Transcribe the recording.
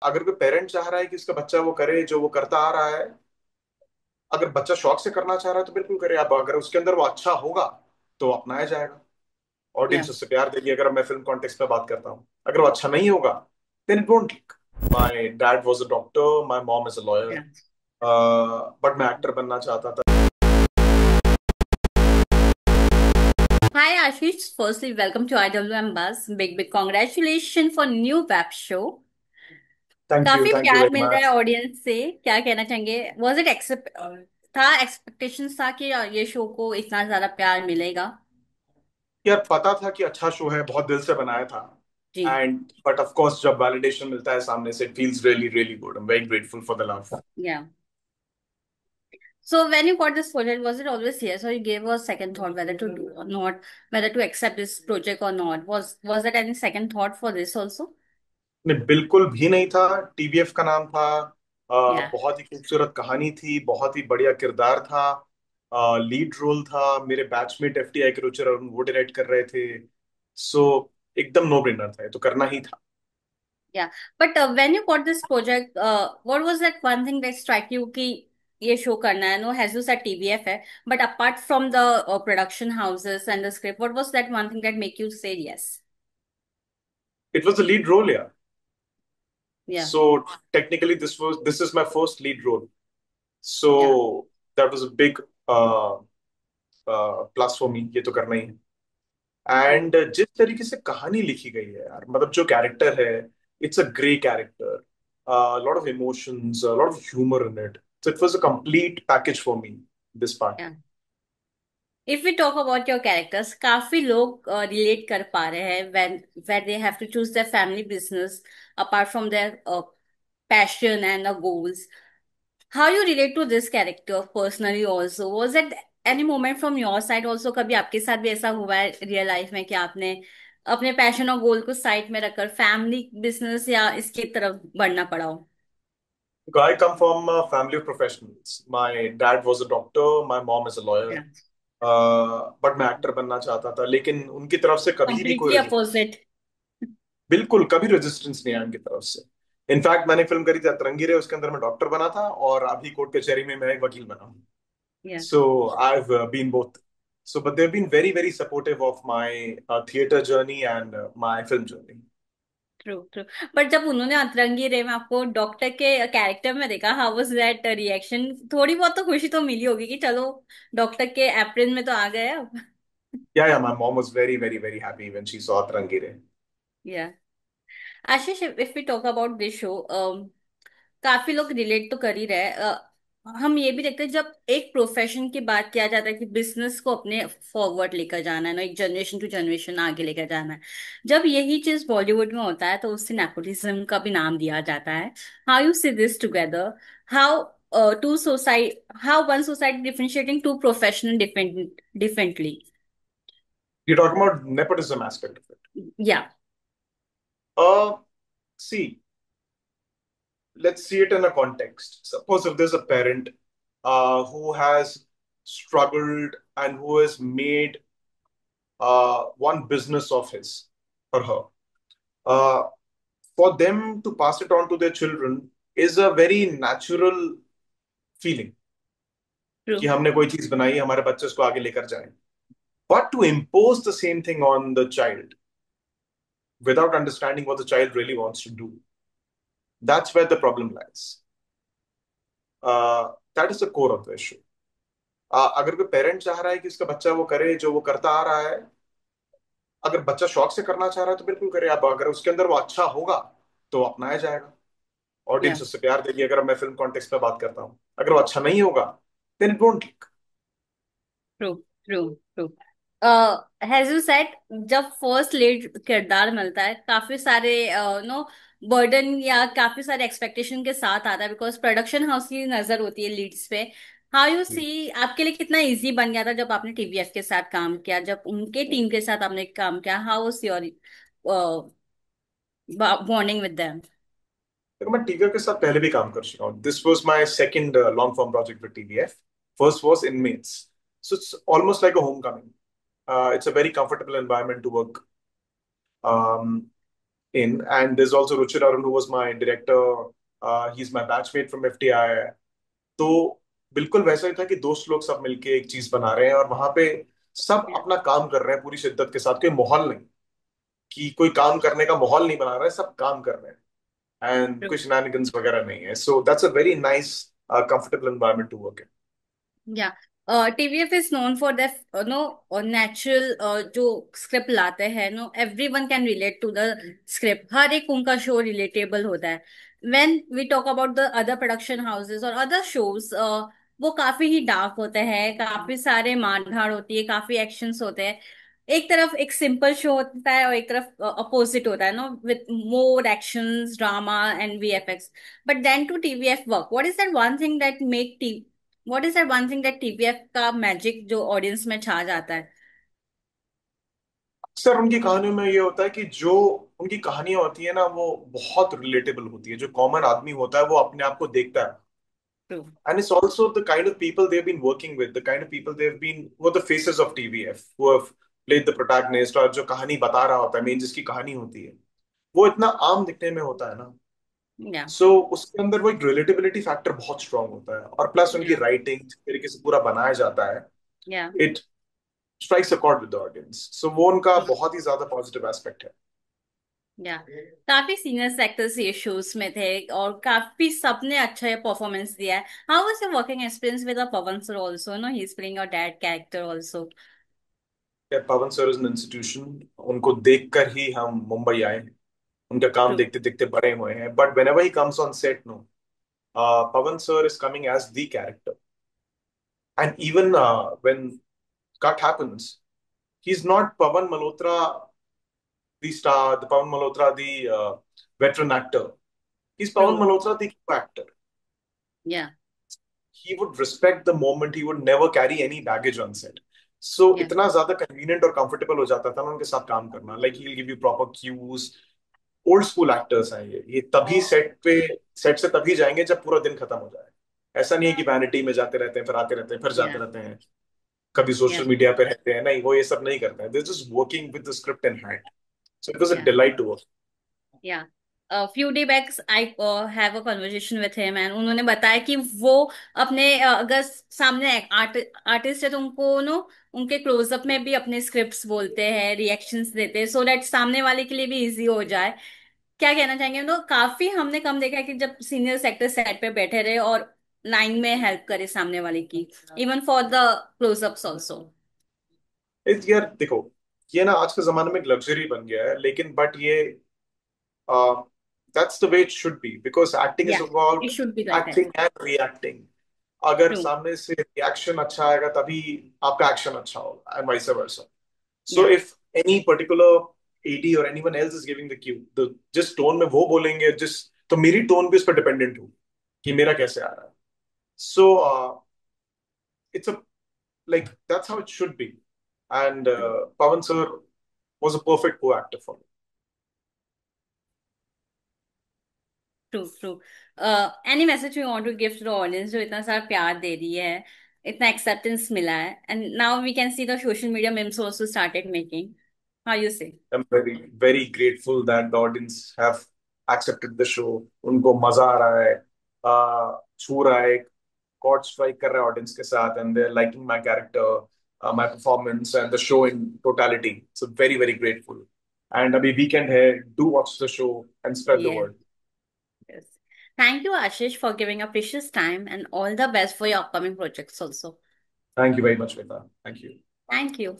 अगर कोई पेरेंट चाह रहा है कि उसका बच्चा वो करे जो वो करता आ रहा है, अगर बच्चा शौक से करना चाह रहा है तो बिल्कुल करे। अब अगर उसके अंदर वो अच्छा होगा तो अपनाया जाएगा, या ऑडियंस उससे प्यार देगी। अगर मैं फिल्म कॉन्टेक्स्ट में बात करता हूँ, अगर वो अच्छा नहीं होगा then it won't click. My dad was a doctor, my mom is a lawyer, yeah but मैं एक्टर बनना चाहता था। Hi Ashish, firstly welcome to IWM Buzz. Big congratulations for new web show. काफी थैंक यू प्यार very मिल रहा है much. Audience से, क्या कहना चाहेंगे? वाज इट एक्सेप्ट था, एक्सपेक्टेशंस था कि ये शो को इतना ज्यादा प्यार मिलेगा? यार पता था कि अच्छा शो है, बहुत दिल से बनाया था। जी। एंड बट ऑफ कोर्स जब वैलिडेशन मिलता है सामने से, it feels really really good. I am very grateful for the love. या So when you got this project, was it always yes, or you gave a second thought whether to do or not, whether to accept this project or not? Was there any second thought for this also? नहीं, बिल्कुल भी नहीं था। TVF का नाम था। Yeah. बहुत ही खूबसूरत कहानी थी, बहुत ही बढ़िया किरदार था, लीड रोल था। मेरे बैचमेट एफटीआई के रुचिर और वो डायरेक्ट कर रहे थे। सो एकदम नो ब्रेनर था, ये तो करना ही था। Yeah, but when you got this project, what was that one thing that struck you कि ये शो करना है? No, as you said TVF है, but apart from the production houses and the script, what was that one thing that make you say yes? It was the lead role यार। Yeah, so technically this is my first lead role. So yeah, that was a big plus for me, ये तो करना ही है। true. And जिस तरीके से कहानी लिखी गई है यार, मतलब जो कैरेक्टर है, it's a grey character, lot of emotions, lot of humour in it. So it was a complete package for me, this part. Yeah. If we talk about your characters, काफी लोग relate कर पा रहे हैं when they have to choose their family business apart from their passion and the goals. How you relate to this character personally also? Was it any moment from your side also? कभी आपके साथ भी ऐसा हुआ है real life में कि आपने अपने पैशन और गोल को साइड में रखकर फैमिली बिजनेस या इसकी तरफ बढ़ना पड़ा हो? I come from a family of professionals. My dad was a doctor, my mom is a lawyer. Yeah. But मैं एक्टर बनना चाहता था, लेकिन उनकी तरफ से कभी भी कोई Completely रेजिस्टेंस, opposite. बिल्कुल कभी रेजिस्टेंस नहीं आया उनकी तरफ से। इनफैक्ट मैंने फिल्म करी थी अतरंगी रे, उसके अंदर मैं डॉक्टर बना था और अभी कोर्ट कचहरी में मैं एक वकील बना हूँ। Yeah. So I've been both. So, but they've been very, very supportive of my theater journey and my film journey. True true. But जब उन्होंने अतरंगी रे में आपको डॉक्टर के कैरेक्टर में देखा, हाउ वाज दैट रिएक्शन? थोड़ी बहुत तो खुशी तो मिली होगी कि चलो डॉक्टर के एप्रिल में तो आ गए अब। Yeah, yeah, my mom was very, very, very happy when she saw Atrangire. Yeah Ashish, if we talk about this show, काफी लोग रिलेट तो कर ही रहे हैं। हम ये भी देखते हैं जब एक प्रोफेशन की बात किया जाता है कि बिजनेस को अपने फॉरवर्ड लेकर जाना है ना, एक जनरेशन टू जनरेशन आगे लेकर जाना है। जब यही चीज बॉलीवुड में होता है तो उससे नेपोटिज्म का भी नाम दिया जाता है। How you see this together? How to society, how one society differentiating to professional differently? You're talking about nepotism aspect of it. या Uh, See, let's see it in a context. Suppose if there's a parent who has struggled and who has made one business of his or her. Uh, for them to pass it on to their children is a very natural feeling true कि हमने कोई चीज बनाई, हमारे बच्चे उसको आगे लेकर जाएं। But to impose the same thing on the child without understanding what the child really wants to do, that's where the problem lies. That is the core of the issue. अगर कोई पेरेंट चाह रहा है कि उसका बच्चा वो करे जो वो करता आ रहा है, अगर बच्चा शौक से करना चाह रहा है तो बिल्कुल करे। अब अगर उसके अंदर वो अच्छा होगा तो अपनाया जाएगा, या ऑडियंस उससे प्यार देगी। अगर मैं फिल्म कॉन्टेक्स्ट में बात करता हूँ, अगर वो अच्छा नहीं होगा then it won't click. True true true. As you said, जब फर्स्ट लीड किरदार मिलता है काफी सारे नो बर्डन या काफी सारे एक्सपेक्टेशन के साथ आता है, बिकॉज प्रोडक्शन हाउस की नजर होती है लीड्स पे। हाउ यू सी, आपके लिए कितना इजी बन गया था जब आपने टीवीएफ के साथ काम किया, जब उनके टीम के साथ आपने काम किया? How was your bonding with them? देखो, मैं टीवीएफ के साथ पहले भी काम कर चुका हूँ। This was my second long form project with TVF. First was inmates. So it's almost like a home coming. It's a very comfortable environment to work. in. And there's also Ruchir Arun, who was my director. He's my batchmate from FTI. तो बिल्कुल वैसा ही था कि दोस्त लोग सब मिलके एक चीज बना रहे हैं, और वहां पे सब Yeah. अपना काम कर रहे हैं पूरी शिद्दत के साथ। कोई माहौल नहीं कि कोई काम करने का माहौल नहीं बना रहा है, सब काम कर रहे हैं, एंड कोई True. शेनानिगन्स वगैरह नहीं है। So that's a very nice comfortable environment to work yeah TVF is known for that no natural जो स्क्रिप्ट लाते हैं, no everyone can relate to the script, हर एक उनका शो रिलेटेबल होता है। When we talk about the other production houses और other shows, वो काफी ही डार्क होते हैं, काफी सारे मारधाड़ होती है, काफी एक्शंस होते हैं। एक तरफ एक सिंपल शो होता है और एक तरफ अपोजिट होता है, no with more actions, drama and VFX. But then to TVF work, what is that one thing that make what is that one thing that TVF का मैजिक जो ऑडियंस में छा जाता है? अक्सर उनकी कहानियों में ये होता है कि जो उनकी कहानियां होती है ना, वो बहुत रिलेटेबल होती है। जो कॉमन आदमी होता है वो अपने आप को देखता है। True. And it's also the kind of people they've been working with, the kind of people they've been, who are the faces of TVF, who have played the protagonist, और जो कहानी बता रहा होता है, मेन जिसकी कहानी होती है, वो इतना आम दिखने में होता है ना। या। सो उसके अंदर वो एक रिलेटेबिलिटी फैक्टर बहुत स्ट्रांग होता है, और प्लस उनकी या। राइटिंग जिस तरीके से पूरा बनाया जाता है, yeah. It strikes a chord with the audience. So वो उनका बहुत ही ज्यादा पॉजिटिव एस्पेक्ट है। या। काफी सीनियर एक्टर्स ये शोज में थे और काफी सबने अच्छा परफॉर्मेंस दिया है। How was your working experience with Pavan sir also, no he is playing your dad character also? Pavan sir is an institution. उनको देखकर ही हम मुंबई आए, उनका काम ट्रू। देखते देखते बड़े हुए हैं। But whenever he comes on set, no, Pavan sir is coming as the character. And even when cut happens, he's not Pavan Malhotra, the star, the Pavan Malhotra, the veteran actor. He's true. Pavan Malhotra, the co-actor. या। He would respect the moment. He would never carry any baggage on set. So या। इतना ज्यादा convenient और comfortable हो जाता था ना उनके साथ काम करना. Like he'll give you proper cues. Old school actors हैं ये तभी सेट से तभी जाएंगे जब पूरा दिन खत्म हो जाए। ऐसा नहीं है कि वैनिटी में जाते रहते हैं, फिर आते रहते हैं, फिर जाते या। रहते हैं, कभी या। सोशल मीडिया पे रहते हैं। नहीं, वो ये सब नहीं करते हैं। They just working with the script in hand. So it was a yeah. Delight to work. Yeah. Few day backs I have a conversation with him and उन्होंने बताया कि वो अपने अगर सामने आर्टिस्ट है तो उनको नो उनके क्लोजअप में भी अपने स्क्रिप्ट्स बोलते हैं, रिएक्शंस देते हैं, सो दैट सामने वाले के लिए भी इजी हो जाए। क्या कहना चाहेंगे? तो काफी हमने कम देखा है कि जब सीनियर एक्टर सेट पे बैठे रहे और लाइन में हेल्प करे सामने वाले की, even for the close-ups also. यार देखो, ये ना आज के जमाने में एक लग्जरी बन गया है, लेकिन बट ये that's the way it should be, because acting is yeah. About it should be like that. Acting and reacting. अगर ट्रू। सामने से रिएक्शन अच्छा आएगा तभी आपका एक्शन अच्छा होगा, एंड वाइस वर्सा। So या। if any particular AD or anyone else is giving the cue, the जिस टोन में वो बोलेंगे, जिस तो मेरी टोन भी उस पर डिपेंडेंट हो कि मेरा कैसे आ रहा है। So it's a like that's how it should be. And Pavan sir was a perfect co-actor for me. True. True. Any message you want to give to the audience जो इतना सारा प्यार दे रही है, इतना एक्सेप्टेंस मिला है, and now we can see the social media memes also started making, how you say? I'm very grateful that the audience have accepted the show. उनको मजा आ रहा है, छू रहा है, कॉर्ड स्ट्राइक कर रहा है ऑडियंस के साथ, and they're liking my character, my performance and the show in totality. So very grateful. And अभी weekend है, do watch the show and spread the yes. word. Yes. Thank you Ashish for giving a precious time and all the best for your upcoming projects also. Thank you very much, Veda. Thank you. Thank you.